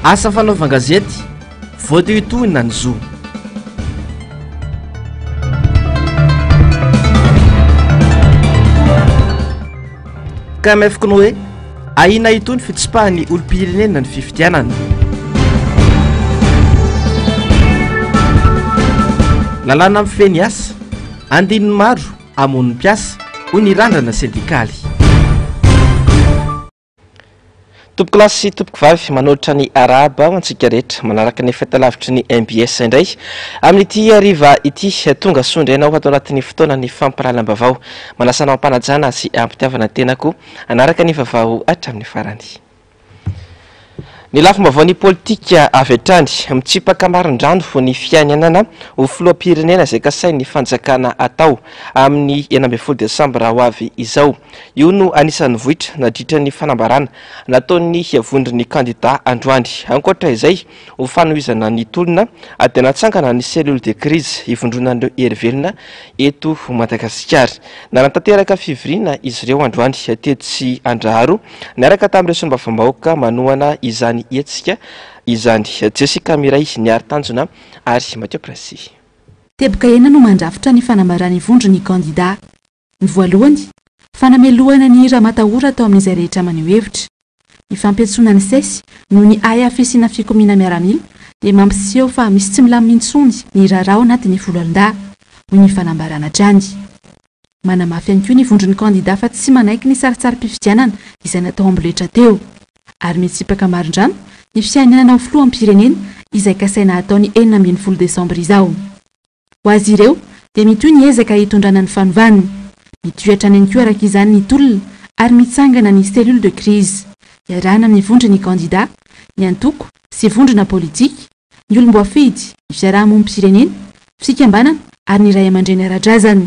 asa fanaovan-gazety voateo itohina ny zo KMF Konoe ahina itony fitsipahany olom-pirenena ny fifidianana. Lalàna amin'ny feny asa andininy maro amon'ny mpiasa hoy ny randrana sindikaly. Tompoko lasy sy tompoko vavy manolotra ny araba ho antsika rehetra manaraka ny fahitalavitry ny MBS indray amin'ity hariva ity tonga sondrainao ato anatin'ny fotoana ny fampirahalaam-bavao manasanao ampanajana sy ampitiavana tenako anaraka ny vavao hatramin'ny farany. Ny lafim-baovao ny politika avy hatrany mitsipaka marin-drano ny fiainanana ho filoham-pirenena izay kasain'ny fanjakana atao amin'ny 12 Desambra ho avy izao. Io no anisan'ny vohitra nadritra ny fanambarana nataon'ny vondron'ny kandida androany. Ankoatra izay ho fanohizana ny tolona dia natsangana ny cellule de crise hivondronan'ireo herivelona eto Madagasikara. Nanatanteraka fivoriana izy ireo androany tety sy andraharo niaraka tamin'ireo solombavambahoaka manohana izany etsika izany Jessica Miray niary tanjona ary Mathieu Prasi. Teboka ena no mandrafitra ny fanambarany vondron'ny kandida. Ny voalohany fanamelohana ny ramatahora tao amin'izay rehetra maneho hevitra. Ny fampiantsoana ny sesy no ny aya fisina fikomina miaramila dia mampiseho fa misy tsy milamintsony ny rarao anatin'ny foloalinda hoy ny fanambarana drany. Manamafy ihany koa ny vondron'ny kandida fa tsy manaiky ny saritsary-pifidianana izay natao amboletra teo. Ary mitsipaka marin-drano ny fiainana ho filoham-pirenena izay kasaina ataony 12 Desambra izao. Ho azy ireo dia mitohy ny ezaka hitondrana ny fanovany, mitohatra any koa araka izany ny tolona ary mitsangana ny cellule de crise. Iarahana amin'ny vondron'ny kandida, ny antoko sy vondrona politika, ny olom-boafidy, ny fiarahamonim-pirenena, fikambanana ary ny ray aman-dreny ara-drazany.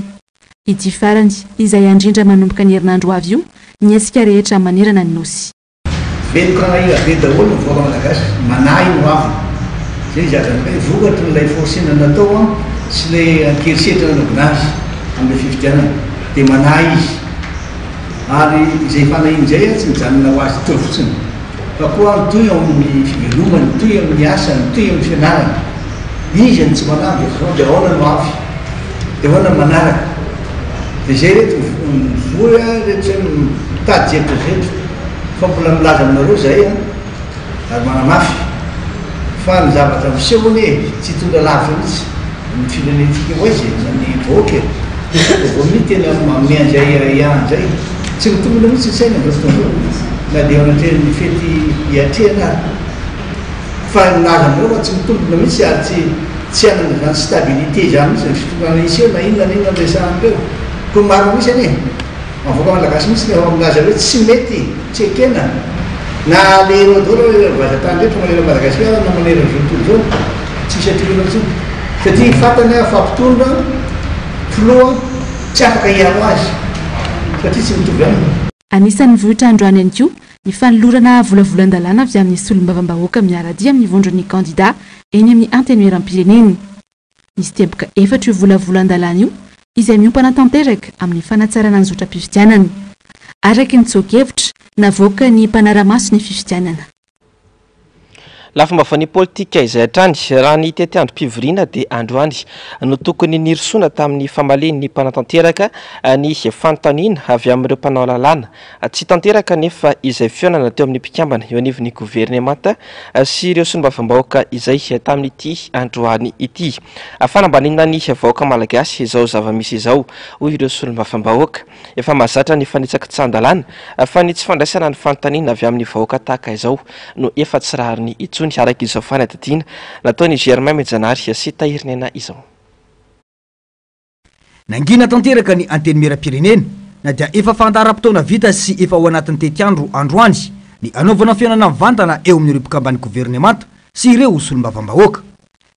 Ity farany izay andrindra manomboka ny herinandro avy io ny esika rehetra manerana ny nosy. Vedokrana be daholo ny voaka malagasy manahy no avy zay zazany hoe vokatry n'ilay forsena natao sy ilay ankerisetra nanagonazy amin'ilay fifidianana dia manahy izy ary izay fanahiany izay tsy mijanona ho azy teo fotsiny fa koa toy amin'ny fivelomany, toy amin'ny asany, toy amin'ny fianarana izy any tsy manahy dia ahoana no avy dia ahoana manaraka dia zay rehetra mivory rehetra mitady jetra zetra fa mbola milaza aminareo zay ary manamafy fa ny zavatra misehony tsy tonga lavitra mihitsy ny firenentsika hoe zay zany voaka vao mi tena mianzay ihany zay tsy mitombona mihitsy ny saina fotoana na dia anatreny fety hiatrehana fa milaza aminareo fa tsy mitombona mihitsy ary tsy anana zany stabilité zany mihitsy fitondrana iseho na inona na inona amresan'ireo ko maro mihitsy anie mavoaka malagasy mihitsy ny milaza hoe tsy mety tsy ekena na lero daholo vazatany rehetra manera Madagasikara na manera ny tontolo zao tsisy atrehana intsony satria fantany fampitondra filoha tsy afaka hiaro azy satria tsy mitovy aminy. Anisan'ny vohitra androany ihany koa ny fanolorana volavolan-dalàna avy amin'ny solom-bavambahoaka miaradia amin'ny vondron'ny kandida eny amin'ny antenueram-pirenena. Misy teboka 4 io volavolan-dalàna io izay miompana tanteraka amin'ny fanatsarana ny zotra-pifidianana. Araky ny tsokevitra navoaka ny mpanaramaso ny fifidianana. Lafim-baovao ny politika izay hatrany raha ny tety androm-pivoriana dia androany no tokony nirosona tamin'ny famalian'ny mpanatanteraka ny fanontaniana avy amin'ireo mpanao lalàna tsy tanteraka nefa izay fionana teo amin'ny mpikambana eo anivon'ny governemanta sy ireo solombavambahoaka izay tamin'ity androany ity. Fanambanina ny vahoaka malagasy izao zava-misy izao hoy ireo solombavambahoaka efa mahazatra ny fanitsaka tsan-dalàna fa ny tsy fandraisana ny fanontaniana avy amin'ny vahoaka tahaka izao no efa tsy rariny itsony araka izao fanadidina nataony Germain Mejanary sy Tahirinena izao. Nangina tanteraka ny antenimieram-pirenena na dia efa fandaharam-potoana vita sy efa ao anatin'ny tetiandro androany ny anaovana fiainana mivantana eo amin'ireo mpikambany governemanta sy ireo solombavambahoaka.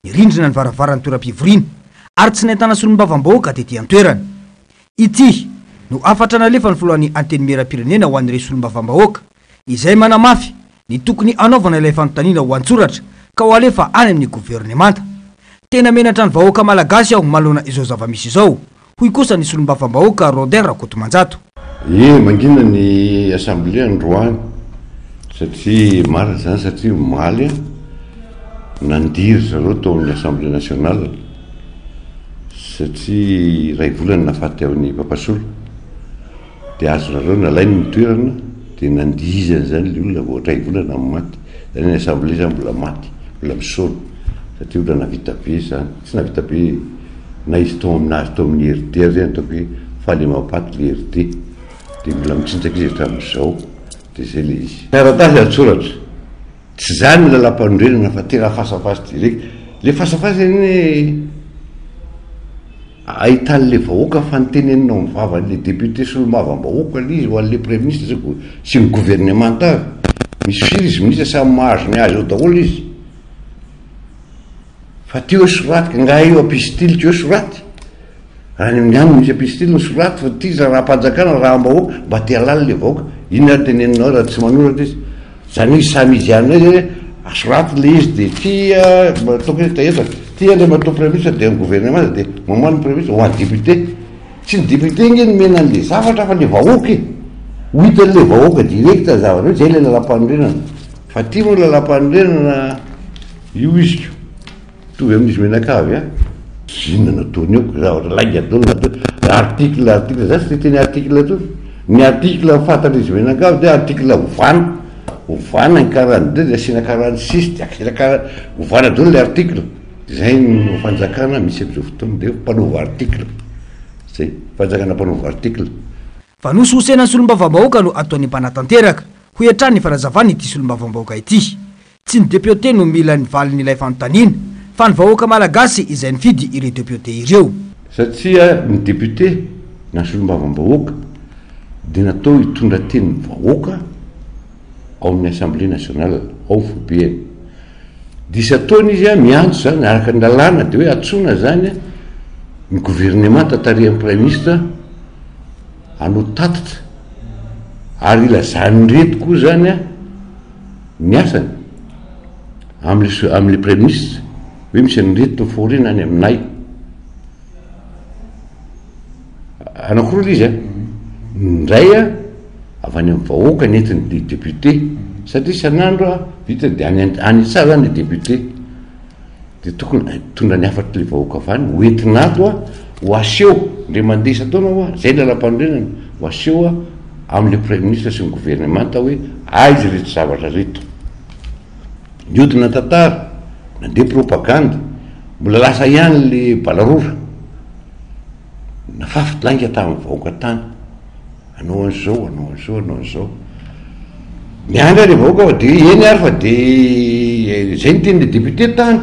Ny rindrina ny varavaran'ny toeram-pivoriana ary tsy nahitana solombavambahoaka tetỳ an-toerana. Ity no afatra nalefa ny filohan'ny antenimieram-pirenena ho an'ireo solombavambahoaka izay manamafy ny tokony anaovana ilay fanontaniana ho an-tsoratra ka ho alefa any amin'ny governemanta. Tena menatra ny vahoaka malagasy aho malona izao zava-misy izao hoy kosa ny solombavambahoaka Roder Kotomanjato. Mangina ny assemblée androany satria marina zany satria omaly nandiry zareo tao amin'ny assemblée nationale satria ray volana nafaty amin'ny papasolo dia azo zareo nalainy nitoerana dia nandizany zany le olona vao ray volana amin'ny maty zany ny assemblée zany mbola maty mbola misaona satria olona navita be zany tsy navita be na izy tao aminazy tao amin'ny RD zany ataoko hoe faly mampaty le RD dia mbola mitsinjaka izy hatramin'izao dia zay le izy taratasy atsoratra tsy zany ny lalam-panorenana fa tena fasafasy direct le fasafasy any ahitan'le vahoaka fa nitenenina mivavany le député sy olomavambahoaka le izy ho an'le premier ministre zay sy ny gouvernement avy misy firy izy ministre samy mahazo ny azy eo daholo izy fa ty hoe soraty nga io apistily ty hoe soraty raha ny amin'ny any misy apistily ny soraty fa ty raha mpanjakana raha ambahoaka mba te halala le vahoaka iny raha teneninao raha tsy manoratra izy zany izy samy izy ihany hoe asoraty le izy dia tia ataoko hoe tahetaka tia le matao premier ministre dia amin'ny gouvernement dia mamoany premier ministre ho an'ny député tsy ny député iny ny mena an'le zavatra fa le vahoaka e ho hitan'le vahoaka direct zavatra hoe zay le lalam-panorenana fa ty moa lalam-panorenana io izy tovy amin'izy menakavy a zinona nataony eo zavatra lainga dolo natao article zany sy teny article to ny article fantatra izy menakavy dia article ovana ny 42 dia asina 46 dia asina ovana dolo le article zay no fanjakana misy am'izao fotoana dia mpanova article zay fanjakana mpanova article fa nososena ny solombavam-bahoaka no ataony mpanatanteraka ho hiatrany ny fanazavany ity solombavam-bahoaka ity tsy ny député no mila ny valiny ilay fanontaniana fa ny vahoaka malagasy izay ny fidy ireo député ireo satria ny député na solombavam-bahoaka dia natao hitondra teny vahoaka ao amin'ny assemblée nationale ao fobeany disy ataony izy a miantso zany araka ny lalàna dia hoe atsona zany ny gouvernement tatarian'ny premier ministre hanao tatitra ary ilazany reto koa zany a ny asany amin'le premier ministre hoe misy nyreto forena any aminay anakiroa le izy a ndray a avy any amin'ny vahoaka nentin'ny député satria isan'andro a vita dia any tsara zany le député dia tokony tondra ny afatry le vahoaka avany hoentinato a ho aseho le mandeha isataona hoa zay le lalam-panorenana ho aseho a amin'le premier ministre sy ny gouvernement hoe aizy reto zavatra reto niodina tantara nandeha propagande mbola lasa ihany le balarora nafafitlainga tamin'ny vahoaka tany anao an'izao anao an'izao anao an'izao miandra le vahoaka fa dia eny ary fa dia zay ny teny le député tany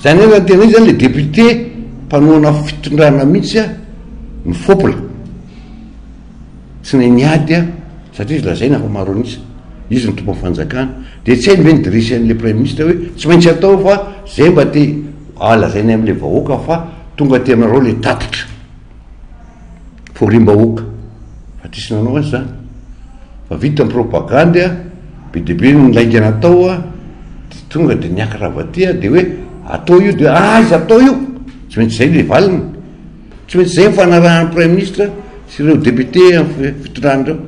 zany hoe raha tena izy zany le député mpanoana fitondrana mihitsy a ny fopla tsy nay niady a satria izy lazaina fa maro anisa izy ny tompon'ny fanjakana dia tsy hay ny hoe nidirisy an'le premier ministre hoe tsy maintsy atao fa zay mba te lazainy amin'le vahoaka fa tonga tenareo le tatitra forim-bahoaka fa tsisy nanao azy zany fa vita ny propagande a be debe nylainga natao a tonga dia niakaravaty a dia hoe atao io dia izy atao io tsy maintsy zay le valiny tsy maintsy zay mifanarahan'ny premier ministre sy ireo député amin'ny fitondrandreo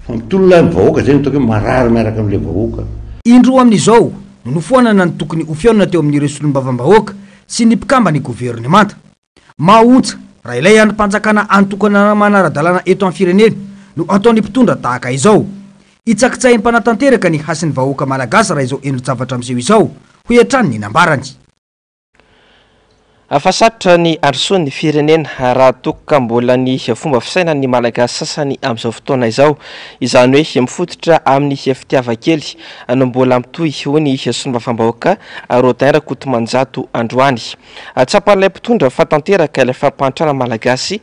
fa mitolona ny vahoaka zay nataoko hoe marary miaraka amin'le vahoaka indro amin'izao no nofoanana ny tokony ho fiaonana teo amin'ireo solombavam-bahoaka sy ny mpikamba ny gouvernemanta mahontsa raha ilay any mpanjakana antokana manara-dalàna eto amin'ny firenena no ataony mpitondra tahaka izao hitsakitsahin'ny mpanatanteraka ny hasin'ny vahoaka malagasy raha izao endro-javatra amin'izao izao ho hiatrany ny nambarany afasatra ny androsoan'ny firenena raha tokoka mbola ny fomba fisainan'ny malagasy sasany amin'izao fotoana izao izany hoe mifototra amin'ny fitiavakely no mbola mitohy ho ny solombavam-bahoaka Rodin Rakotomanjato androany tsapan'ilay mpitondra fatanteraka ilay fampantrana malagasy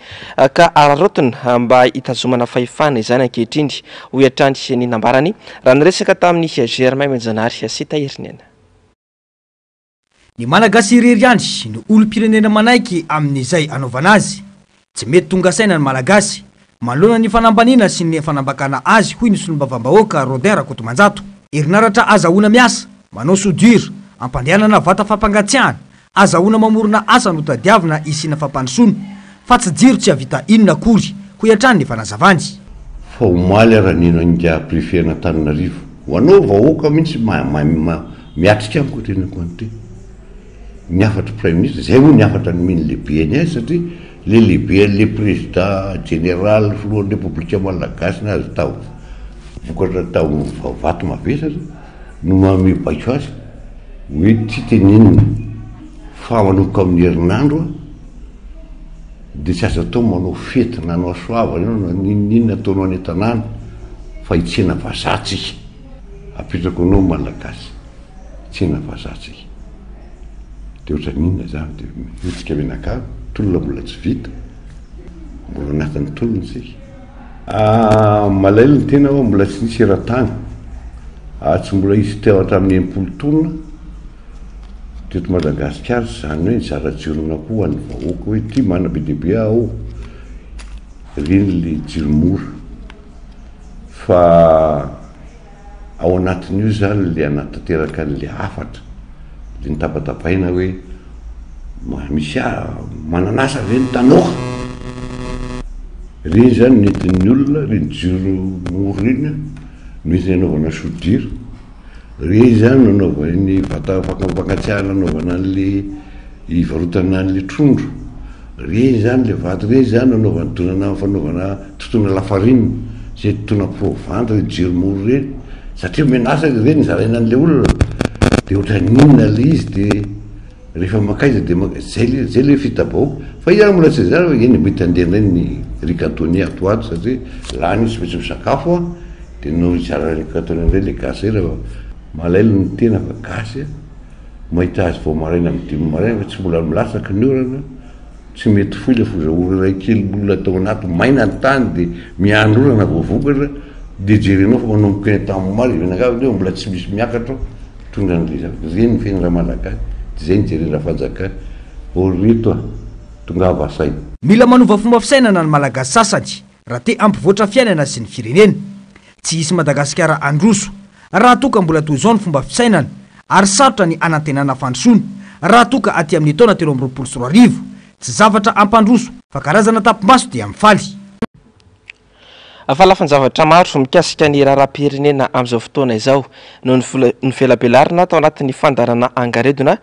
ka ararotina mba hitazomana fahefana izany ankehitriny ho hiatrany ny nambarany raha niresaka tamin'ny Germain Menjanary sy Tahirnena. Ny malagasy irery andry ny olom-pirenena manaiky amin'izay anaovana azy tsy mety tonga saina ny malagasy manoloana ny fanambaniana sy ny fanambakana azy hoy ny solombavam-bahoaka Rodin Rakotomanjato herinaratra azahoana miasa manao soudure ampandehanana vata fampangatsiahana azahoana mamorona asa no tadiavina isina fampandrosoana fa tsy jiro tsy havita inona akory ho hiatrany ny fanazavany fa omaly raha nino anga préfet-na Antananarivo hoanao vahoaka mihitsy miatrika amiko tenako an'ity niafatra prime ministre zay moa niafatra ny miny lehibeany ay satria le lehibe le président général filohan'ny république malagasy na azy tao vokatra tao vato mavesatra no mamebako azy hoe tsy teninina fa manomboka amin'ny herinandro de tsy aza tao manao fety nanao soavana ianao ninina ataonao any tanàna fa hitsena vazatsika apetrako anao malagasy hitsena vazatsika de ohatra ninona zany de mitsika menaka tolona mbola tsy vita mbola anatin'ny tolona sika malaila ny tena hoe mbola tsy nisy era-tany tsy mbola izy teo hatramin'ny enimpolo taona teto Madagasikara zany hoe zara-jirona koa ny vahoaka hoe ty mana be dehibe ao reny le jiromora fa ao anatin'io zany le anatanteraka an'le afatra le nitapatapaina hoe misy mananasa ve ny tanoka reny zany nentin'ny olona reny jiromora reny no izy nanaovana sodira reny zany nanaovany vata fankatsiahana nanaovana an'le ivarotana an'le trondro reny zany le vato reny zany nanaovana tonana fanaovana totona lafarine zay totona provante jiromora reny satria menasa reny zaraina an'le olona de ohatra ninona le izy de rehefa makaiza de zay le fitabahoaka fa iany mbola tsy zany hoe eny mety andeha ny ricantoni atoato satria lany izy metsy misakafo de no izara ricantoni am'zay le gasy rehefa malaila ny tena fa gasy mahita azy vao maraina amin'ny dimy maraina fa tsy mbola milasaky ny orana tsy mety foy le fozaora ray kely olona tao anaty maina ny tany de miandrorana voavokatra de jerenao fa manomboka eny tamin'ny maro ivenakavy le mbola tsy misy miakatra tonga n'le zay ny fiainana malagasy de zay ny jerena fanjaka oreto tonga avasaina mila manova fomba fisainana ny malagasy sasany raha te ampivoatra fiainana sy ny firenena tsy hisy Madagasikara androso raha toka mbola toy izao ny fomba fisainana ary sarotra ny anantenana fandrosoana raha toka aty amin'ny taona 2024 tsy zavatra ampandroso fa karazana tapombaso dia mifaly fa lafanjavatra maro mikasika ny raharam-pirenena amin'izao fotoana izao no ny velabelarina tao anatin'ny fandarana angaredona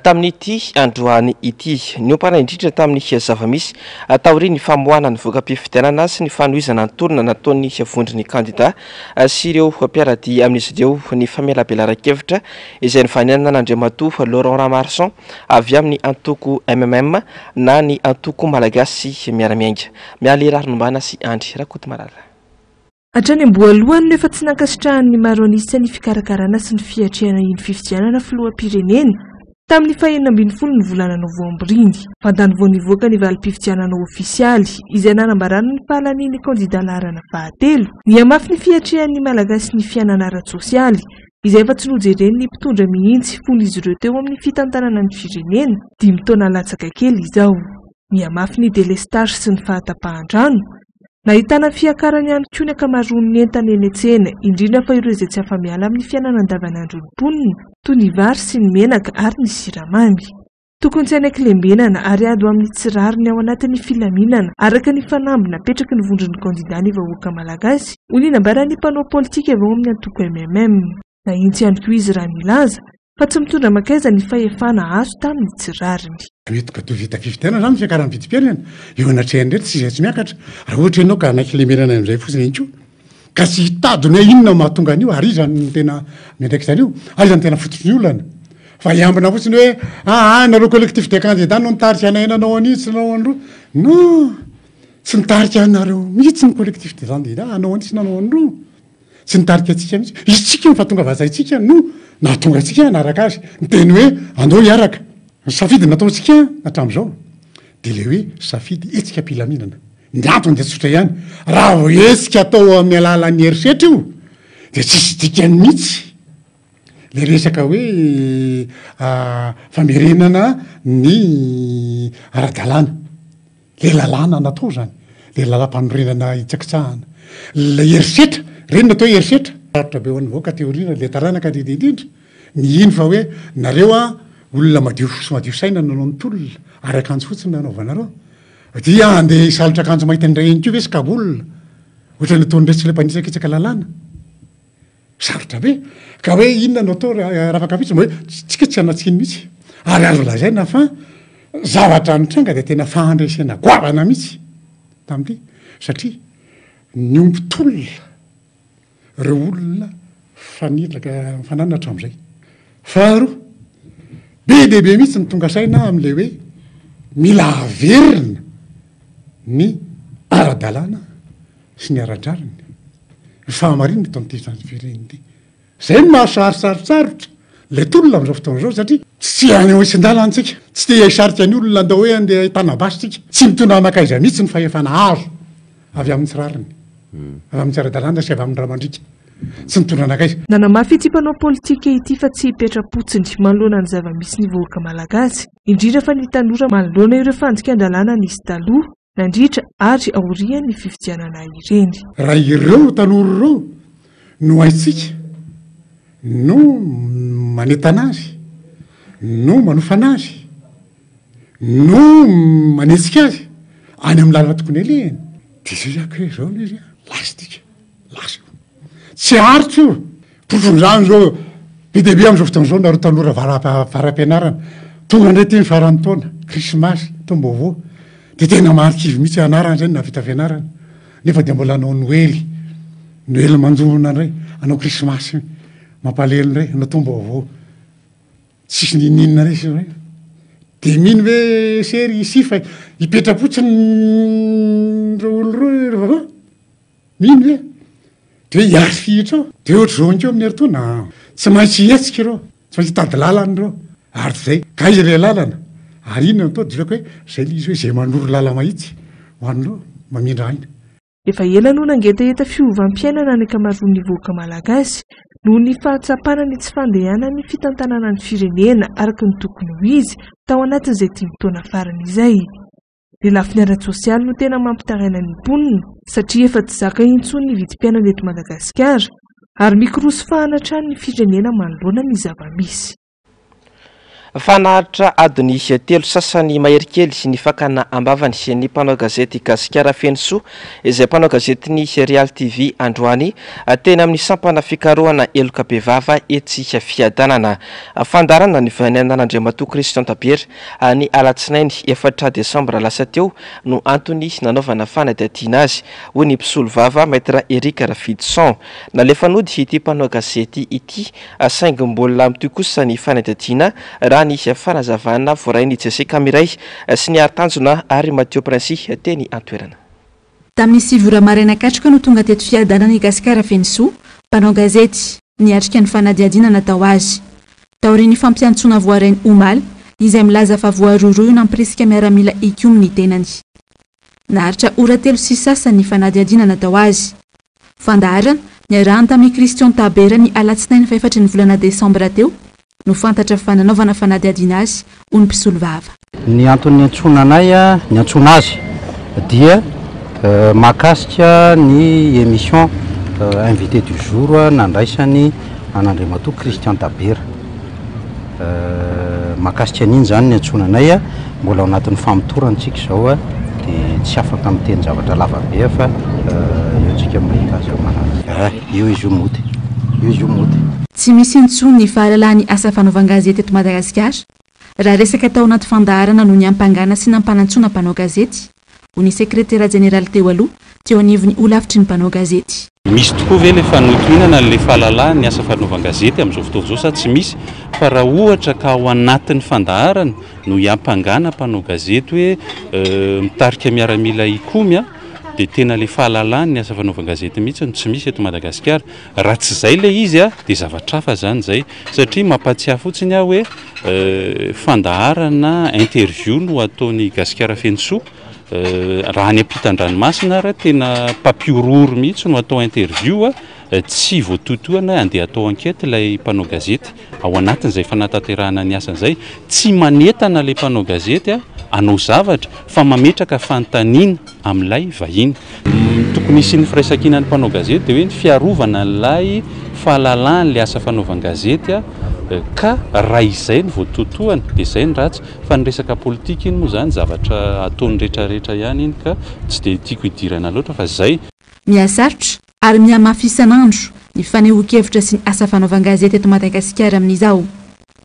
tamin'ity androany ity niompana indrindra tamin'ny zavamisy taory ny famohana ny voka-pifidianana sy ny fanohizana ny tolona nataon'ny vondrony kandida sy ireo mpiaradia amin'izy ireo ny famelabelaran-kevitra izay ny vaninana n'Andriamatoa Laurent Ramarson avy amin'ny antoko MMM na ny antoko malagasy miaramiainga mialy rarinombana sy andry rakoto marara hatrany amboalohany no efa tsy nankasitrahan'ny maronista ny fikarakarana sy ny fiatrehana iny fifidianana filoham-pirenena tamin'ny 20 ny volana novambrindy fandany vao nivoaka ny valim-pifidianana ofisialy izay nanambarana ny fahalaniny kandida larana fahatelo ny amafy ny fiatrehan'ny malagasy ny fiainana ara-tsosialy izay efa tsy nojereny ny mpitondra mihitsy fon'izy ireo teo amin'ny fitantanana ny firenena 5 taona latsaka kely izao ny amafy ny délestage sy ny fahatapahan-drano nahitana fiakarany ihany koa ny ankamaroan'ny entana eny an-tsena indrindra fa ireo izay tsy afa-miala amin'ny fiainana andavanandro ny mponina toy ny vary sy ny menaka ary ny siramamy tokony tsy anaklembenana ary ady amin'ny tsirariny ao anatin'ny filaminana araka ny fanambina petraky ny vondron'ny kandida ny vahoaka malagasy ho ny nambarany mpanao politika avao amin'ny antoko MMM na intsy ihany koa izy raha nilaza fa tsy mitondra makaiza ny fahefana azo tamin'ny tsirariny metoka to vita fifidianana zany fiakaran'ny vitipianana eo anatrehany rehetra tsy izay tsy miakatra raha ohatra ianao ka anaklemenana amin'izay fotsiny inko ka tsy hitadony hoe inona mahatonga an'io ary izany tena miandraiky zany io ary izany tena fototry ny olana fa iambina fotsiny hoe nareo collectivité candidat no nitarika anainanao anitsy nanao andro no tsy nitarika anareo mihitsy ny collectivité candidat anao anitsy nanao andro tsy nitarika atsika mihitsy isitsika ny fahatonga vazaitsika no nahatonga atsika naraka azy ny teny hoe andao hiaraka safidy nataontsika hatramin'izao de le hoe safidy etsika mpilaminana ny antony de tsotra ihany raha vo etsika atao amin'ny alalan'ny herisetra io de tsisy dikany mihitsy le resaka hoe famerenana ny ara-dalàna le lalàna natao zany le lalam-panorenana hitsakitsahana le herisetra reny natao herisetra arotra be hoan'ny vahoaka teoriana le taranaka indrindra ny iny fa hoe nareo olona madio saina nanao ny tolona ary akanjo fotsiny nanaovanareo dia andeha isalotra akanjo mahita ny ray eny ko ve sy kabolona ohatra ny ataony resy le mpanisakitsaka lalàna sarotra be ka hoe inona no atao raha fakafitsy hoe tsika tsy anatsiny mihitsy ary azo lazaina fa zavatra nitranga dia tena fahandresena goavana mihitsy tamin'ity satria ny ompitolona reo olona fanilaka mifananatra amin'izay faharoa be dehibe mihitsy ny tonga saina amin'ilay hoe mila averina ny ara-dalàna sy ny ara-drariny ny fahamarinany tamin'ity zay ny mahasarisaritsarotra le tolona amin'izao fotoana izao satria tsy any hoisyn-dalantsika tsy te hisarika ny olona andao hoe andeha tanabasitsika tsy mitondra makaiza mihitsy ny fahefana azo avy amin'ny tsirariny avy amin'ny tsara-dalàna sy avy amin'ny ramandrika tsy mitondra anakaiza nanamafy ity mpanao politika ity fa tsy hipetra-potsiny manoloana ny zava-misy ny vahoaka malagasy indrindra fa ny tanora manoloana ireo fanjika an-dalàna nisy taloha nandritra ary aoriany ny fifidianana ireny raha ireo tanora ireo no haitsika no manentana azy no manofana azy no manetsika azy any amin'ny lalana tokony eleny dia zay zako hoe zao izy lasa tika lasa tsy aritso porotron'izany zao be dehibe amin'izao fotoana izao nareo tanora varam-pianarana tonga indray ty ny farany taona krismasy tombaovao dia tena marikivy mihitsy anarana zany na vita fianarana nefa dia mbola anao noely manjona indray anao krismasy mampalelo indray anao tombaovao tsisy nininina ray sy dia mino hoe sery sifa hipetra-potsiny reo olo reo mino hoe de hoe hiary fihitra ao dia ohatry zao nkeo amin'ny heritaona tsy maintsy hietsika ireo tsy maintsy hitady lalana ireo ary zay ka izy le lalana ary inona atao dia hoe zay izy hoe zay manoro lala mahitsy ho an'ireo mamindra aina efa ela no nangetaheta fiovam-piainana ny ankamaroan'ny vahoaka malagasy noho ny fahatsapana ny tsy fandehana ny fitantanana ny firenena araka ny tokony ho izy tao anatin'izay timotona farany izay ny lafiny ara-tsosialy no tena mampitaraina ny mponina satria efa tsy zaka intsony ny vidim-piainana eto Madagasikara ary mikorosy fahanatrany ny firenena manoloana ny zava-misy fanahatra adiny telo sasany maherikely sy ny fakana ambavany sy ny mpanao gazety Gasikara Fenosoa izay mpanao gazety ny Serial TV androany tena amin'ny sampana fikarohana eloka be vava etsy fiadanana fandarana ny vainan'Andriamatoa Christian Tabiera ny alatsinainy 4 Desambra lasa teo no antony nanaovana fanadihadiana azy hoy ny mpisolo vava maître Eric Ravidson na le fanody ity mpanao gazety ity saingy mbola mitoy kosa ny fanadihadiana raha ny fanazavana voarainy Jesse Kamiray sy ny artanjona ary Mathieu Princy teny antoerana tamin'ny 7 maraina katrika no tonga teto fiadanany Gasikara Fenosoa mpanao gazety niatrika ny fanadihadiana natao azy taoriany fampiantsona voarainy omaly izay milaza fa voaroaroa nampiresika miaramila ikioma ny tenany naharitra ora 3 sy sasany fanadihadiana natao azy fandaharana niarahany tamin'ny Christian Tabiera ny alatsinainy 4 ny volana Desambra teo no fantatra fananaovana fanadihadiana azy ho ny mpisolo vava ny antony antsona anay ny antsona azy dia mahakasika ny émission invité du jour nandraisany an'Andriamatoa Christian Tabiera mahakasika an'iny zany ny antsona anay mbola ao anatin'ny famitorantsika zao dia tsy afaka miteny zavatra lavabe fa eo tsika mahita azy manazy io izy io mody tsy misy intsony ny fahalalany asa fanaovan-gazety eto Madagasikara raha resaka tao anaty fandaharana no ny ampangana sy nampanantsona mpanao gazety ho ny sekretera jeneraly teo aloha teo anivony olavitry ny mpanao gazety misy tokoa ve le fanotonana le fahalalany ny asa fanaovan-gazety amin'izao fotoana izao sa tsy misy fa raha ohatra ka ao anatin'ny fandaharana no hiampangana mpanao gazety hoe mitarika miaramila ikomy dia tena le fahalalany ny asa fanaovan-gazety mihitsy no tsy misy eto Madagasikara raha tsy izay le izy dia zavatra hafa zany zay satria mampatsiahy fotsiny aho hoe fandaharana interview no ataony Gasikara Fenosoa raha any ampitan-dranomasina raha tena mpapiororo mihitsy no atao interview tsy voatotoana andeha atao enquête ilay mpanao gazety ao anatin'izay fanatanterahana ny asan'izay tsy manetana ilay mpanao gazety anao zavatra fa mametraka fanontaniana amin'ilay vahiny tokony isin'ny firaisankina ny mpanao gazety dia hoe ny fiarovana n'ilay fahalalany le asa fanaovan-gazety ka raha izay ny voatotoana dia izay ny ratsy fa ny resaka politika iny moa zany zavatra ataony rehetrarehetra ihany iny ka tsy dia tiako hidirana loatra fa zay mihasarotra ary mihamafy isan'andro ny fanehoan-kevitra sy ny asa fanaovan-gazety eto Madagasikara amin'izao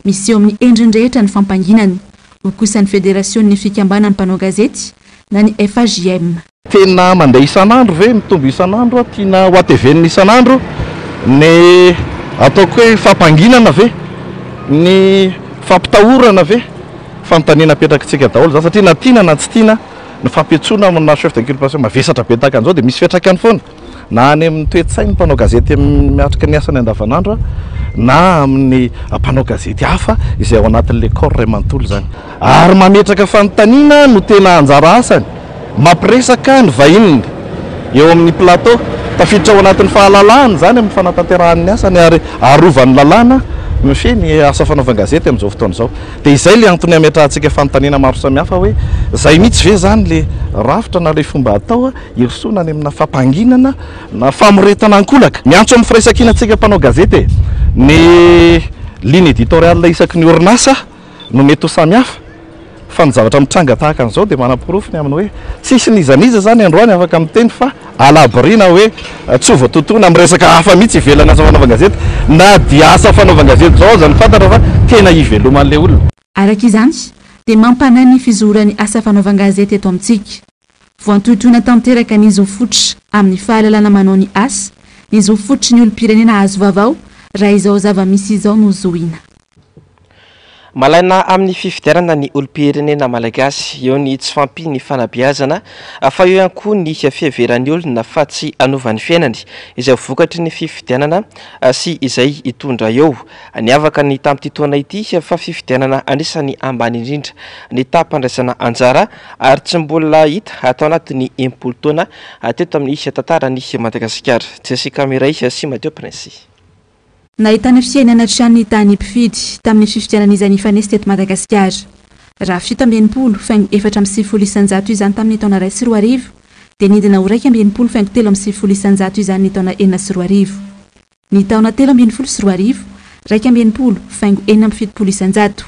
misy eo amin'ny endriny-rehetra ny fampanginany ho kosa ny federasiony fikambanany mpanao gazety na ny FAJM. Tena mandeha isan'andro ve mitombo isan'andro tiana ho ATV-ny isan'andro ny ataoko hoe fampanginana ve ny fampitahorana ve fanontaniana apetrakantsika daholo za satria na tiana na tsy tiana ny fampiatsoana amina chef d'inculpation mavesatra be tahaka an'izao dia misy fiatraikany foana na any amin'ny toe-tsainy mpanao gazety miatrika ny asany andavanandro na amin'ny mpanao gazety hafa izay ao anatin'le corps ray manontolo zany ary mametraka fanontaniana no tena anjara asany mampiresaka ny vahininy eo amin'ny plateau tafiditra ao anatin'ny fahalalahany zany amin'ny fanatanterahany asany ary arovany lalàna mify ny asa fanaovan-gazety amin'izao fotoana izao dia izay le antony ametrahantsika fanontaniana maro samihafa hoe zay mihitsy ve zany le rafitra na le fomba atao hirosona any amina fampanginana na famoretana ankolaka miantso amin'ny firaisankina-tsika mpanao gazety ny ligne éditoriale isaky ny orinasa no mety ho samihafa fa ny zavatra mitranga tahaka an'izao dia manam-porofony aminy hoe tsisy nizaniza zany androany afaka miteny fa alaboriana hoe tsy ho voatotoana amin'ny resaka hafa mihitsy ivelana asa fanaovan-gazety na dia asa fanaovan-gazety zao zany fantatra fa tena iveloman'le olona. Araka izany dia mampanay ny fizoran'ny asa fanaovan-gazety eto amintsika voantotoana tanteraka ny zo fototra amin'ny fahalalana manao ny asa ny zo fototry ny olom-pirenena azo vavao raha izao zava-misy izao no zoina. Malaina amin'ny fifidianana ny olom-pirenena malagasy eo ny tsy fampi ny fanabeazana fa eo ihany koa ny fiheveran'ny olona fa tsy anovan'ny fiainany izay vokatry ny fifidianana sy izay hitondra eo ny avaka ny tamin'ity taona ity fa fifidianana anisany ambany indrindra ny tapandraisana anjara ary tsy mbola hita atao anatin'ny impolo taona teto amin'ny tantarany Madagasikara. Jessica Miray sy Mateo Prince. Nahitana fiainana trany tany mpifidy tamin'ny fifidianan'izany fanesy teto Madagasikara. Raha 7.4 izany tamin'ny taona 2010 dia nidina ho 2.7 izany taona 2014. Ny taona 13 2.4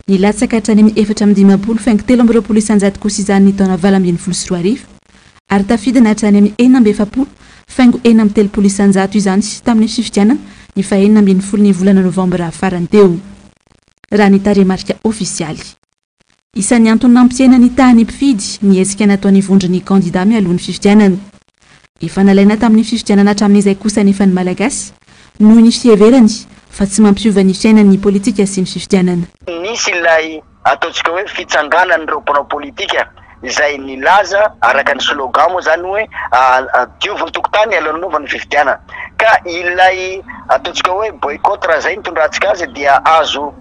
ny latsaka hatrany amin'ny 4.5 kosa izany taona 20 ary tafidina hatrany amin'ny 4.3 izany tamin'ny fifidianana ny fahenina ambin'ny folo ny volana novambra farany teo raha ny taremarika ofisialy. Isan'ny antony nampiaina ny tany mpifidy ny hetsika nataony vondron'ny kandida mialohan'ny fifidianana. Efa nalaina tamin'ny fifidianana hatramin'izay kosa nefa ny malagasy noho ny fiheverany fa tsy mampiova ny fiainan'ny politika sy ny fifidianana. Nisy ilay ataontsika hoe fitsanganan'ireo mpanao politika izay nilaza araka ny slogan moa zany hoe dioviny tokotany alohan'ny fifidianana ka ilay ataontsika hoe boycott raha zay nitondrantsika azy dia azo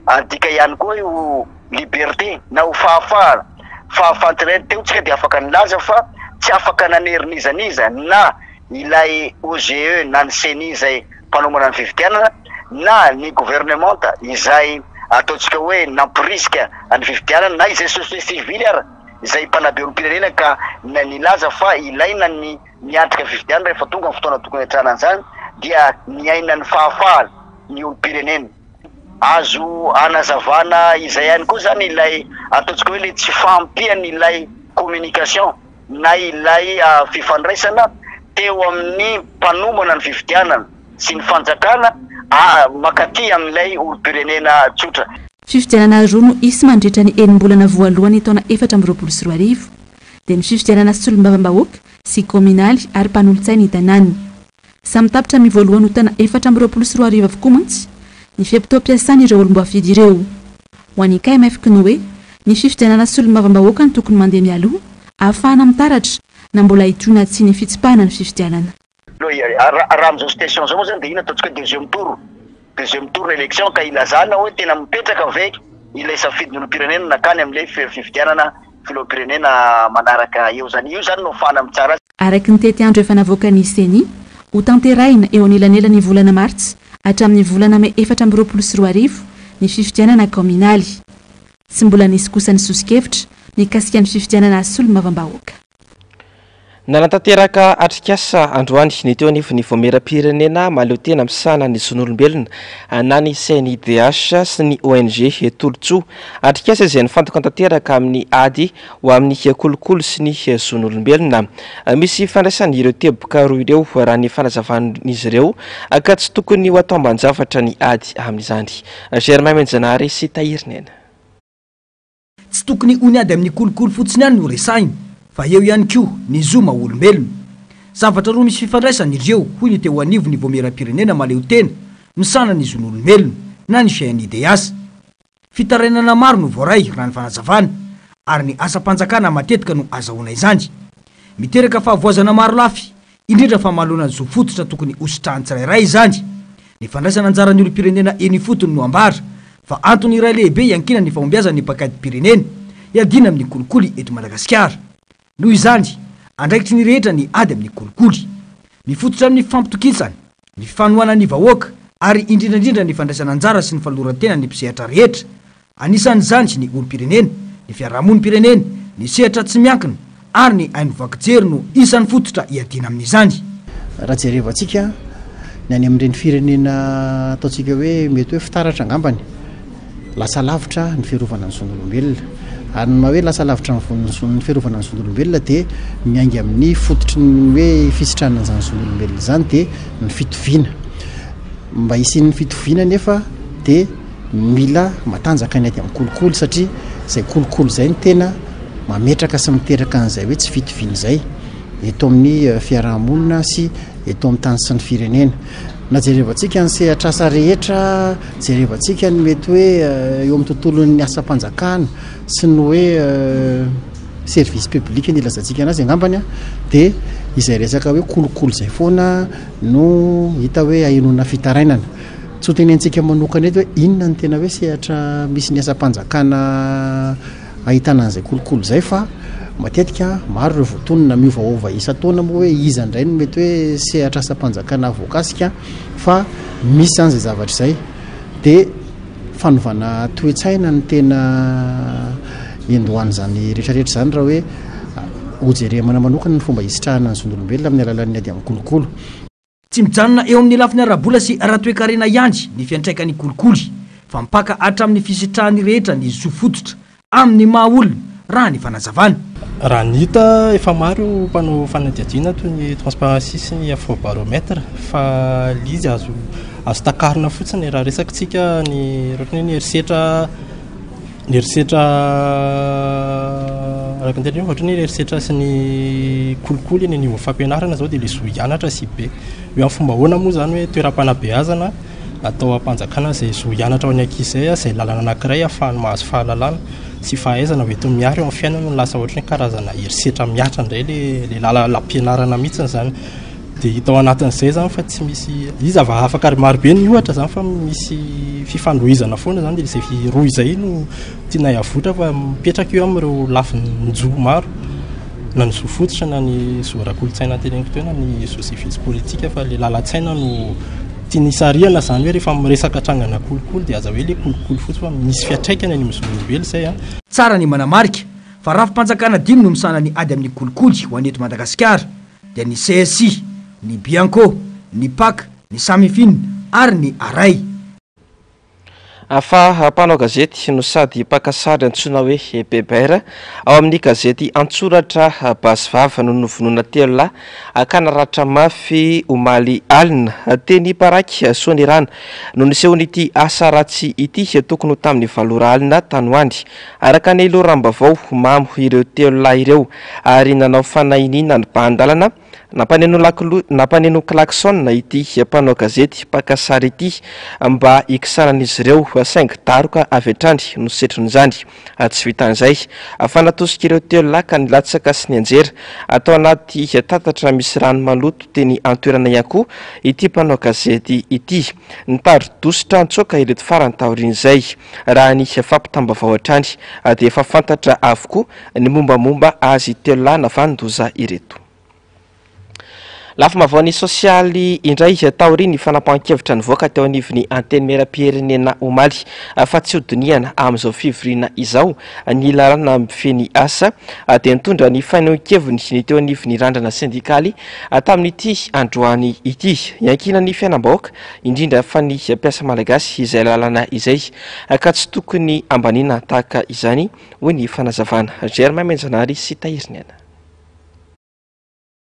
adika ihany koa io liberté na ho fahafantireny teo tsika dia afaka nilaza fa tsy afaka naneronizaniza na ilay OGE na ny CENI izay mpanomana ny fifidianana na ny gouvernementa izay ataontsika hoe nampiriska ny fifidianana na izay société civile ara izay mpanabe olom-pirenena ka nilaza fa ilaina ny miantrika fifidianana rehefa tonga ny fotoana tokony hiatrana an'izany dia niaina ny fahafaly ny olom-pirenena. Azo anazavana izay ihany koa zany ilay ataontsika hoe le tsy fampiany ilay communication na ilay fifandraisana teo amin'ny mpanomana ny fifidianana sy ny fanjakana makaty amin'ilay olom-pirenena tsotra. Fifidianana roa no isy mandritra ny enim-bolana voalohany taona 2024 dia ny fifidianana solombavam-bahoaka sy kominaly ary mpanolontsaina itanany. Samy tapitra amin'ny voalohany ho taona 2024 avokoa mantsy ny fiampitoam-piasana ireo olom-bafidy ireo. Ho an'ny KMF Knoe, ny fifidianana solombavam-bahoaka no tokony mandeha mialoha ahafahana mitaratra na mbola hitroana tsy ny fitsipahana ny fifidianana. Raha amin'izao situation zao moa zany dia ina ataontsika deuxième tour élection ka ilazana hoe tena mipetraka ve ilay safidin'ny olom-pirenena nakany amin'ilay fifidianana filom-pirenena manaraka eo zany. Io zany no fana mitsara. Araky ny tety andro efa navoaka ny CENI ho tanterahina eo anelanelany volana martsa hatramin'ny volana May 2024 ny fifidianana kominaly. Tsy mbola nisy kosa ny sosikevitra mikasika ny fifidianana solombavam-bahoaka. Nanatanteraka atrikasa androany ny teo anivony voamera-pirenena maleo tena misana ny zon'olombelona na ny CNIDH sy ny ONG tolotsoa atrikasa izay nifantoka tanteraka amin'ny ady ho amin'ny kolokolo sy ny zon'olombelona. Misy fandraisany ireo teboka roa ireo raha ny fanazavan'izy ireo ka tsy tokony ho atao amban-javatra ny ady amin'izany. Germain Menjanary sy Tahirinena. Tsy tokony ony ady amin'ny kolokolo fotsiny ihany no resainy fa eo ihany koa ny zoma olombelona. Zavatra roa misy fifandraisany ireo hoy ny teo anivo ny voamera-pirenena maleo tena misana ny zon'olombelona na ny CNIDH. Fitarainana maro no voaray raha ny fanazavana ary ny asa-panjakana matetika no azahoana izany. Miteraka fahavoazana maro lafy indrindra fa mahalona ny zo fototra tokony hositrahany tsirairay izany. Ny fandraisana anjaran'ny olo-pirenena eny fotony no ambara fa antony iray lehibe iankina ny fahombiazan'ny mpakady-pirenena iadina amin'ny kolikoly eto Madagasikara. Noho izany, andraikitry ny rehetra ny ady amin'ny kolikoly. Mifototra amin'ny fampitokisana, ny fifanoana ny vahoaka ary indrindrandrindra ny fandraisana anjara sy ny falorantena ny mpisehatra rehetra. Anisan'izany ny olo-pirenena, ny fiarahamonim-pirenena, ny sehatra tsy miankina ary ny ainovakijery no isan'ny fototra iadina amin'izany. Raha jerevantsika ny any amin'ireny firenena ataontsika hoe mety hoe fitaratra angambany, lasa lavitra ny fiarovana ny zon'olombelona. Ary ny hoe lasa lavitra ny fiarovana ny zon'olombelona dia miainga amin'ny fototry ny hoe fisitranana izany zon'olombelona izany dia ny fitoviana. Mba hisian'ny fitoviana nefa dia mila matanjaka ny ady amin'ny kolikoly satria izay kolikoly izay ny tena mametraka sy miteraka an'izay hoe tsy fitoviana izay eto amin'ny fiarahamonina sy eto amin'ny tany sy ny firenena. Na jerevantsika ny sehatra asa rehetra, jerevantsika ny mety hoe eo amin'ny tontolon'ny asa-panjakana sy ny hoe service public ny ilazantsika anazy angambany dia izay resaka hoe kolikoly izay foana no hita hoe ahenoana fitarainana. Tsy ho tenentsika manokana eto hoe inona ny tena hoe sehatra misy ny asa-panjakana ahitana an'izay kolikoly izay fa matetika maro ireo voatonona miovaova isa-taona moa hoe iza indray no mety hoe sehatra asa-panjakana voakasika fa misy an'izay zavatra izay dia fanovana toe-tsaina ny tena endohan'izany rehetrarehetra izany raha hoe hojeremana manokana ny fomba hisitrahana ny zon'olombelona amin'ny alalan'ny ady amin'ny kolikoly. Tsy mijanona eo amin'ny lafiny arabola sy ara-toe-karena ihany ny fiantraikany kolikoly fa mpaka hatramin'ny fisitrahany rehetra ny zo fototra amin'ny maha-olona raha ny fanazavana. Raha ny hita efa maro mpanao fanadihadiana toy ny transparency sy ny afrobaromètre fa lizy azo takarina fotsiny raha resakitsika ny rotrany ny herisetra rakan'teny ohatra ny herisetra sy ny kolikoly eny anivon'ny fampianarana zao dia le zo hianatra sy be. Eo amin'ny fomba ahoana moa zany hoe toeram-panabeazana atao ampanjakana izay zo hianatra ao any ankizy izay lalana anankiray ahafahany mahazo fahalalana sy fahaizana hoe miaro eo amin'ny fiainana no lasa ohatra ny karazana herisetra miatra indray le lalam-pianarana mihitsiny izany. Dia hita ao anatin'izay zany fa tsy misy izy afaka ary marobe ny ohatra zany fa misy fifandrohizana foana zany dia izay roa izay no tiana hiavotra fa mipetraka eo amin'ireo lafin'ny jo maro na ny zo fototra na ny zo ara-kolotsaina teneniko teo na ny zo civisme politika fa le lalan-tsaina no tianisariana zany hoe rehefa miresaka trangana kolikoly dia aza hoe le kolikoly fotsy fa misy fiatraikany any amin'ny zon'olombelona izay Tsara ny manamarika fa rafi-panjakana dimy no misana ny ady amin'ny kolikoly ho aneto Madagasikara dia ny CSI, ny Bianco, ny PAC, ny Samifine ary ny Aray. Fa mpanao gazety no sady mpakasary antsoina hoe Bebera ao amin'ny gazety Antsoratra Basivava no novonoina telo lahy akanaratra mafy omaly alina teny paraky Soanirana no nisehon'ity asa ratsy ity tokony ho tamin'ny valora alina tanoany araka ny loram-bavao mamo ireo telo lahy ireo ary nanao fanahinina ny bandalana nampaneno klaksona ity mpanao gazety mpakasary ity mba ikisanan'izy ireo saingy daroka avy hatrany no setron'izany. Tsy vitan'izay fa natosika ireo telo lahy ka nilatsaka sy ny anjera atao anaty tatatra misy rano maloto teny antoerana ihany koa ity mpanao gazety ity. Nitaro-dositra antsoaka ireto farany taorian'izay raha ny fampitambavao hatrany dia efa fantatra avokoa ny mombamomba azy telo lahy navandoza ireto. lafa mavaony sosialy indray taori ny fanapahan-kevitra nivoaka teo anivony anteny meram-pirenena omaly fa tsy hodiniana amin'izao fivorina izao ny lalàna mifeny asa dia nitondra ny fanehoan-keviny ny teo anivony randrana sindikaly tamin'ity androany ity iankina ny fiainam-bahoaka indrindra fa ny mpiasa malagasy izay lalàna izay ka tsy tokony ambanina tahaka izany hoy ny fanazavana Germain Menjanary sy Tahiriniana.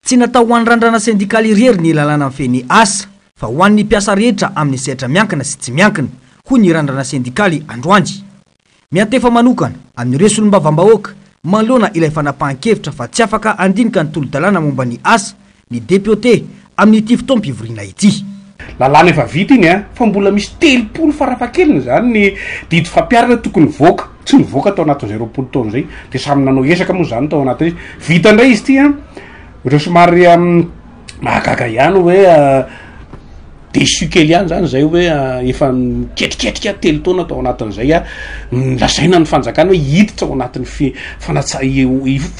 Tsy natao ho an'ny randrana sindikaly irery ny lalàna mifeny asa fa ho an'ny mpiasa rehetra amin'ny sehatra miankina sy tsy miankina hoy ny randrana sindikaly androany. Miantefa manokana amin'ny resolom-bavam-bahoaka manoloana ilay fanapahan-kevitra fa tsy afaka andinika ny tolo-dalàna momba ny asa ny député amin'ity fotoam-pivoriana ity. Lalàna efa vita iny fa mbola misy 30 farafahakeliny zany ny didy fampiarana tokony voaka tsy nivoaka tao anatin'ny 0 taona zay dia samy nanao esaka moa zany tao anatin' izy vita indray izy ity ohatry somary mahagaga ihany hoe déçu kely ihany zany zay hoe efa miketriketrika 3 taona tao anatin'izay lazaina ny fanjakana hoe hiditra ao anatin'ny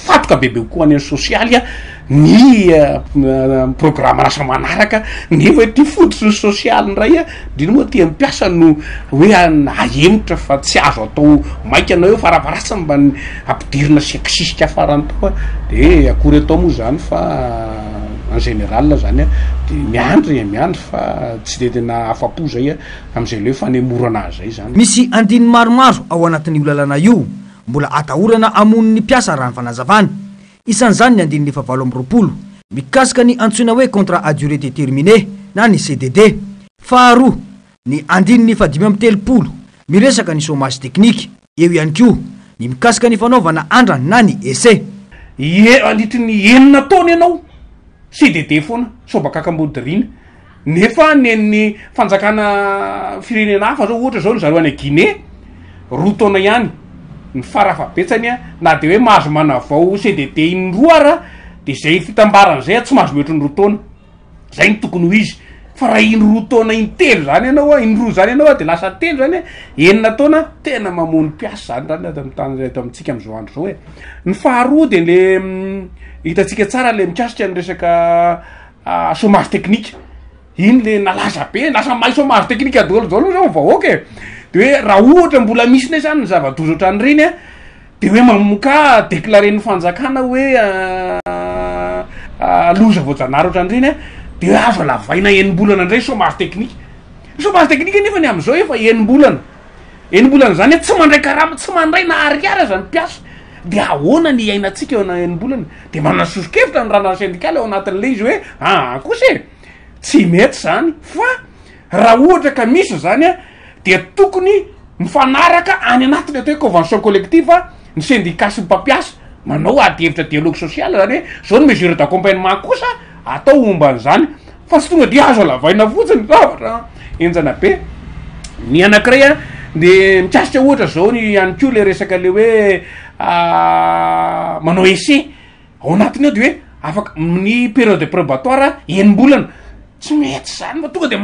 fatoka bebe koa any sosialy ny programme lasa manaraka nefa hoe ty fototry ny sosialy ndray indrindra moa ty mpiasa no hoe ahemotra fa tsy azo atao maika anao hoe faraparasa mba ampidirina sekisisika farany tao de akory atao moa zany fa en général zany de miandry fa tsy de tena afapo zay am'izay le fanemorana azy zay zany. Misy andiny maromaro ao anatin'io lalàna io mbola atahorana amon'ny mpiasa raha ny fanazavana. Isan'izany ny andiny 720 mikasika ny antsoina hoe contrat à durée déterminée na ny CDD. Faharoa ny andiny 530 miresaka ny chômage technique eo ihany koa ny mikasika ny fanaovana andrana na ny essai. Anditry ny 9 taona ianao CDD foana sobaka kambodirina nefa nen'ny fanjakana firenena hafa zao ohatra zao ny zareo any Guinée 2 taona ihany ny farafabetsany na de hoe mahazo manavao CDD indroara de zay fitambaran'izay tsy mahazo metry ny 2 taona zay ny tokony ho izy fa raha iny 2 taona iny telo zany ianao indroa zany ianao de lasa telo zany 9 taona tena mamony mpiasa zany raha tamy eto amintsika am'izao andro zao ny faharoa de le hitatsika tsara le mikasika ny resaka chômage technique iny le nalaza be lasa mahay chômage technique adolo zao zao vahoaka de hoe raha ohatra mbola misy ne zany ny zava-doza ohatrany reny de hoe mamoka déclaré ny fanjakana hoe loza voajanahary ohatrany reny de hoe azo lavaina 9 bolana ndray chômage technique nefa ny am'izao efa 9 bolana zany tsy mandray karama tsy mandray na ariara zany mpiasa de ahoana ny iainatsika eo na 9 bolana de manasosokevitra ny randrana sindikaly ao anatin'le izy hoe kosa tsy mety zany fa raha ohatra ka misy zany de tokony mifanaraka any anatin'ny atao hoe convention collective ny syndicat sy ny mpampiasa manao ady hevitra dialogue social zany hoe zao ny mesure d'accompagnement kosa atao omban'izany fa tsy tonga de azo alavaina fotsiny zavatra enjana be ny anankiray de mikasika ohatra zao ny ihany ko le resaka le hoe manao essai ao anatiny eo de hoe afaka ny période probatoire 9 bolana tsy mety zany fa tonga de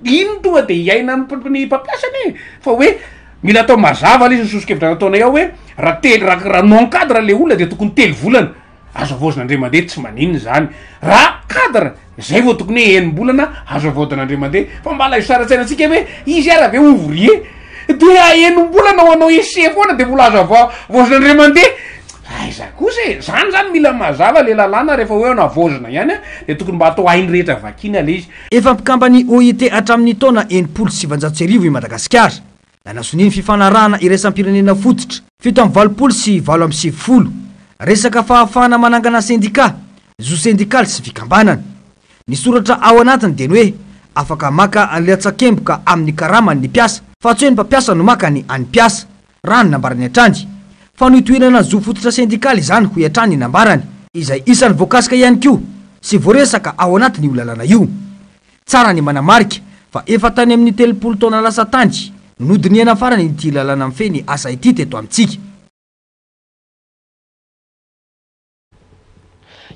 iny tonga de iaina ny mpampiasany fa hoe mila atao mazava le izy sosokevitra nataonay ao hoe raha non cadre le olona de tokony 3 volana azo avozin'Andriamandeha tsy manino zany raha cadre zay vao tokony hoe 9 bolana azo avozin'Andriamandeha fa mbala isaratsainantsika hoe izy ara ve ouvrier de 9 bolana ho anao essai foana de mbola azo avozin'Andriamandeha aiza kosa zany mila mazava le lalàna rehefa hoe navozina ihany de tokony mba atao hainy rehetra vakina le izy. Efa mpikambany OIT hatramin'ny taona 790 i Madagasikara nanasoniny fifanarahana iraisam-pirenena fototra 720 sy 770 resaka fahafahana manangana sindika zo sindikaly sy fikambanana. Ny soratra ao anatiny de hoe afaka maka anleatsakemboka amin'ny karamany ny mpiasa fa tsy hoe ny mpampiasa no maka ny any mpiasa raha ny nambarany atrandy fa no itoerana zo fototra sindikaly zany ho iatrany nambarany izay isan'ny voakasika ihany koa sy voaresaka ao anatiny io lalàna io. Tsara ny manamarika fa efa tany amin'ny 30 taona lasa tandy nodiniana farany ity lalàna mifeny asa ity teto amintsika.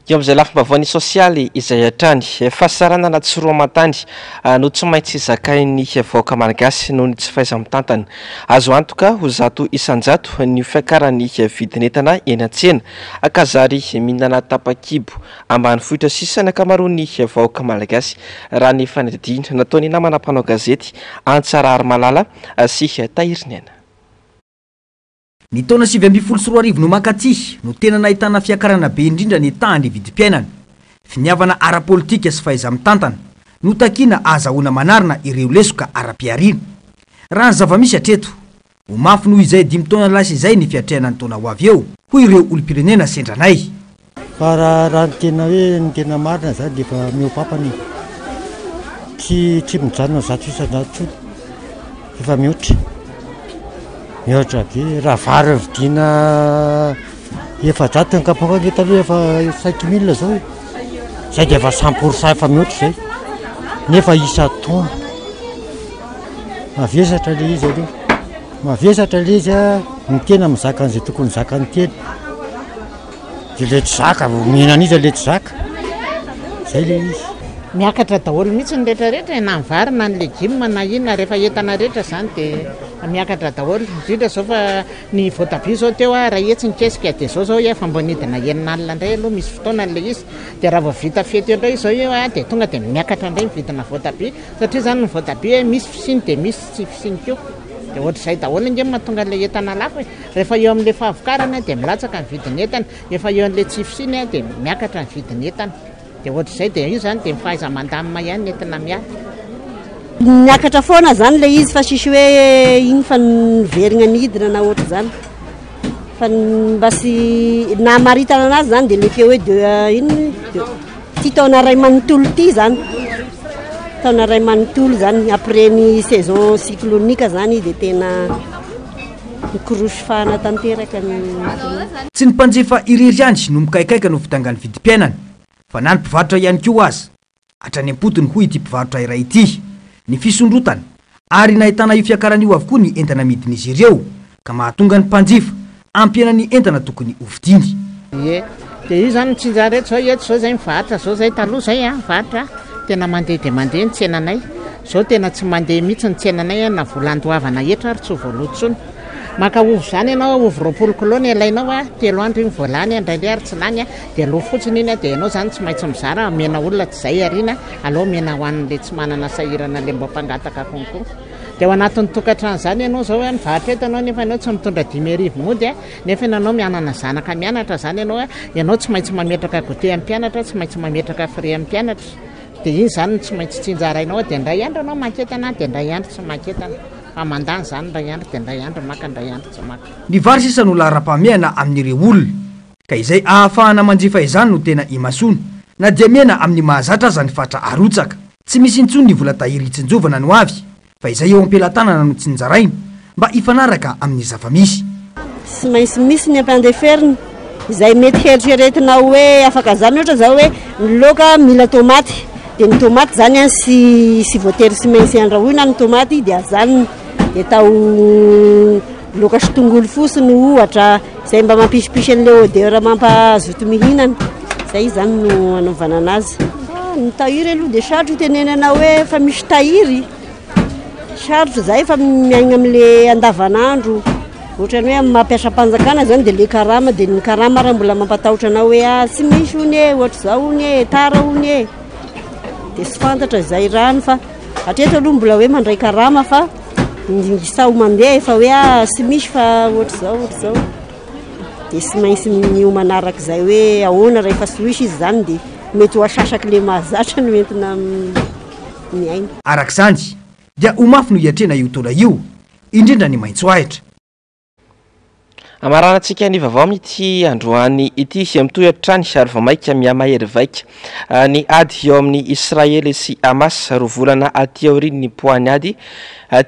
eo amin'izay lafim-bavoany sosialy izay hatrany fasarana anaty soroamantany no tsy maintsy zakainy vahoaka malagasy noho ny tsy fahaiza-mitantana. Azo antoka ho zato isanjato ny fiakarany vidin'entana eny an-tsena akazary mihinana tapa-kibo ambanivohitra sisa ny ankamaroany vahoaka malagasy raha ny fanadidina nataony namana mpanao gazety Antsarary Malala sy Tahirinena. Ny taona 2024 no makaty no tena nahitana fiakarana be indrindra ny tany vidim-piainana. Finiavana ara-politika sy fahaiza-mitantana no takiana azahoana manarina ireo lesoka ara-piariana. Raha ny zava-misy hatreto ho mafy noho izay 5 taona lasa izay ny fiatrehana ny taona ho avy eo hoy ireo olom-pirenena sendranay. Fa raha ny tena hoe ny tena marina zany dia efa miopapany tsy mijanona zato isanjato efa mihoatra be raha vary vidiana efajato ny kapoka ny taloha efa 5 000 zao zay dia efa 100% efa mihoatra zay nefa isa taona mavesatra le izy aloha mavesatra le izy ny tena mizaka an'izay tokony zakany tena dia le tsy zaka mihinana izy le tsy zaka zay le izy miakatra daholo mihitsy ny rehetrarehetra na ny vary na ny legioma na inona rehefa entana rehetra zany dia miakatra daholo indrindra zao fa ny voatabia zao teo raha etsy ny kesika dia zao efa mbo nidina enina alina indray aloha misy fotoana le izy dia raha vao vita fety indray zao io dia tonga dia miakatra indray mividina voatabia satria zany ny voatabia misy fisiny dia misy tsy fisiny koa dia ohatr'izay daholo inge mahatonga le entana lafo rehefa eo amin'le fahavokarana dia milatsaka ny vidiny entana rehefa eo amin'le tsy fisiny dia miakatra ny vidiny entana dia ohatr'izay dia io zany dia mifahaiza mandamina ihany nentina miaka miakatra foana zany le izy fa sisy hoe iny fa niverina nidina na ohatra zany fa mba sy namaritana anazy zany dia le feo hoe iny ty taona ray manontolo ty zany taona ray manontolo zany après ny saison cyclonique zany dia tena mikorosy fahana tanteraka tsy ny mpanjefa irery any no mikaikaika no fitangany vidim-piainana fa na ny mpivarotra ihany koa azy hatrany am-potony hoy ity mpivarotra iray ity ny fisondrotana ary nahitana io fiakarana io avokoa ny entana midin'izy ireo ka mahatonga ny mpanjifa ampiana ny entana tokony hovidiny. Ie dia io zany mitsinja rehetra zao eto zao zay mivarotra zao zay taloha zay mivarotra tena mandeha dia mandeha ny tsenanay zao tena tsy mandeha mihitsy ny tsenanay na volan-doavana etra ary tsy voalotsony maka ovo zany ianao ovo 20 kilô ny alainao 3 andro iny voalany indraindray ary tsy lany dia aloha fotsiny iny dia ianao zany tsy maintsy mizara mena olona tsy zay ariana aloha mena hoan'le tsy manana sahirana le mba mpangataka konko dia ao anatin'ny tokantrano zany ianao zao mivarotra eto anao nefa ianao tsy mitondra 10,000 mody nefa ianao mianana zanaka mianatra zany ianao tsy maintsy mametraka gote amin'ny mpianatra tsy maintsy mametraka frais amin'ny mpianatra dia iny zany tsy maintsy tsinjarainao dia indray andro anao maketana dia indray andro tsy maketana mandany zany indray andro dia indray andro maka indray andro tsy maka. Ny vary sisa no lara-pameana amin'ireo olona ka izay ahafahana manjifa izany no tena imasona na dia miana amin'ny mahazatra aza ny fatra arotsaka tsy misy intsony ny vola tahiry hitsinjovana no avy fa izay eo am-pelantanana no tsy nijaraina mba ifanaraka amin'ny zava-misy. Tsy maintsy misy ny ampandeferina izay mety heritreretinao hoe afaka zany ohatra zao hoe ny laoka mila tomaty dia ny tomaty zany sy voatery sy maintsy andrahoina ny tomaty dia zany dia tao laoka sy tongolo fosiny ohatra izay mba mampisy an'le odeur mampazoto mihinana zay zany no anaovana anazy. Ny tahiry aloha dia sarotro tenenana hoe fa misy tahiry sarotro zay fa miaigna amin'le andavanandro ohatrany hoe mampiasa mpanjakana zany dia le karama dia ny karama raha mbola mampatahotra anao hoe tsy misy hony ohatra zao hony tara hony dia sy fantatra izay rano fa hatreto aloha mbola hoe mandray karama fa sao mandeha efa hoe sy misy fa ohatra zao dia sy maintsy nio manaraka izay hoe ahoana rehefa sy misy izy zany dia mety ho asasaky le mahazatra no entina miaina. Arak'izany dia ho mafy no hiatrena io taona io indrindra ny maitso ahitra. Amaranantsika ny vaovao ity androany ity mitohy hatrany ary vamaika miamahery vaika ny ady eo amin'ny Israely sy Hamas roa volana aty aoriany ny poany ady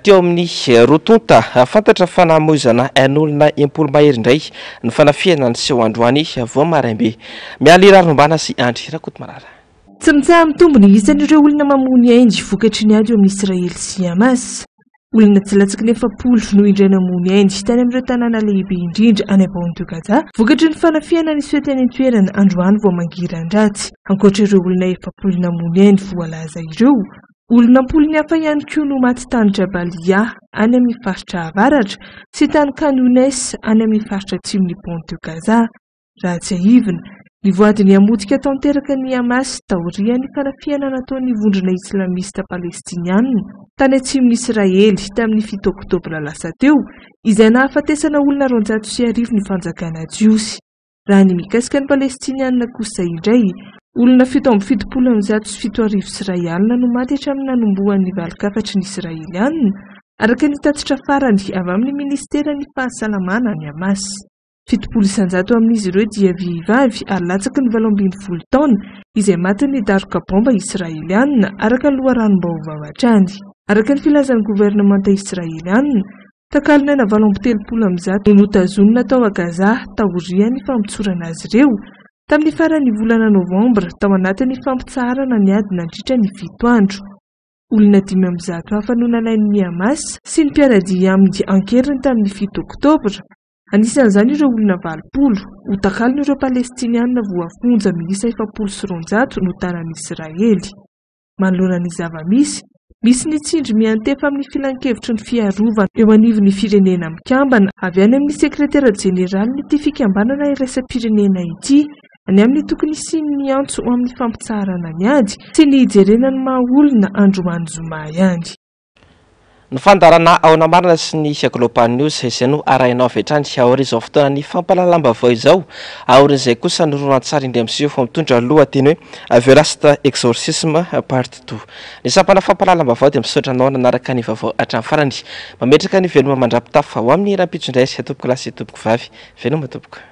teo amin'ny rotonta fantatra fanamoizana ain'olona 10 mahery indray ny fanafiana ny seho androany vao maraimbe mialy rarombana sy andry rakoto marara. Tsy mitsaha amin'ny tombony isan'ireo olona mamony aindy vokatry ny ady eo amin'ny Israely sy Hamas. olona tsy latsaky ny efapolo no indray namony ainy tany amin'ireo tanàna lehibe indrindra any Ambohitokaja vokatry ny fanafiana ny soetany toerana androany vao mangiran-dratsy ankoatra ireo olona efapolo namony ainy voalaza ireo olona ampolony hafa ihany koa no maty tany Jabalia any amin'ny faritra avaratra sy tany Kanones any amin'ny faritra atsimon'ny Ambohitokaja raha tsy ahivina ny voadiny hamotika tanteraka ny Hamas taorian'ny fanafiana nataon'ny vondrona islamista palestiniana tany atsimon'ny Israely tamin'ny 7 oktobra lasa teo izay nahafatesana olona 209 ny fanjakana jiosy raha ny mikasika ny palestiniana kosa indray olona 777 Israeliana no maty hatramin'ny nanombohan'ny valokafatra ny Israeliana araka ny tatitra farany avy amin'ny ministeran'ny fahasalamana ny Hamas 700 amin'izy ireo dia vehivavy ary latsaky ny 12 taona izay maty ny daroka bomba Israeliana araka ny loharanom-baovao hatrany araka ny filazan'ny gouvernemanta Israeliana takalina 730 no notazonina tao a Gaza taorian'ny fampitsorana azy ireo tamin'ny faran'ny volana Novambra tao anatin'ny fampitsarana ny ady nandritra ny 7 andro olona 500 hafa no nalain'ny Hamas sy ny mpiaradia amin'ny ankeriny tamin'ny 7 oktobra anisan'izany ireo olona 20 ho takalina ireo palestiniana voafonja miisa 700 no tanan'ny Israely manoloana ny zava-misy misy ny tsindry miantefa amin'ny filan-kevitry ny fiarovana eo anivon'ny firenena mikambana avy any amin'ny sekretera jeneraly ny fikambanana iraisam-pirenena ity any amin'ny tokony sy ny antso amin'ny fampitsarana ny ady sy ny hijerenany maha-olona Androany Zoma ihany. Ny fandarana ao namarina sy ny Global News izay no arahinao avy hatrany aory izao fotoana ny fampalalam-baovao izao aorin'izay kosa ny ronan-tsary indray amin'izay vao mitondra lohateny hoe Verasta Exorcisme Part 2 ny sampana fampalalam-baovao dia misaotra anao nanaraka ny vaovao hatramin'ny farany mametraka ny veloma mandrapitafa ho amin'ny rampitso indray sy tompoko lasy tompoko vavy veloma tompoko.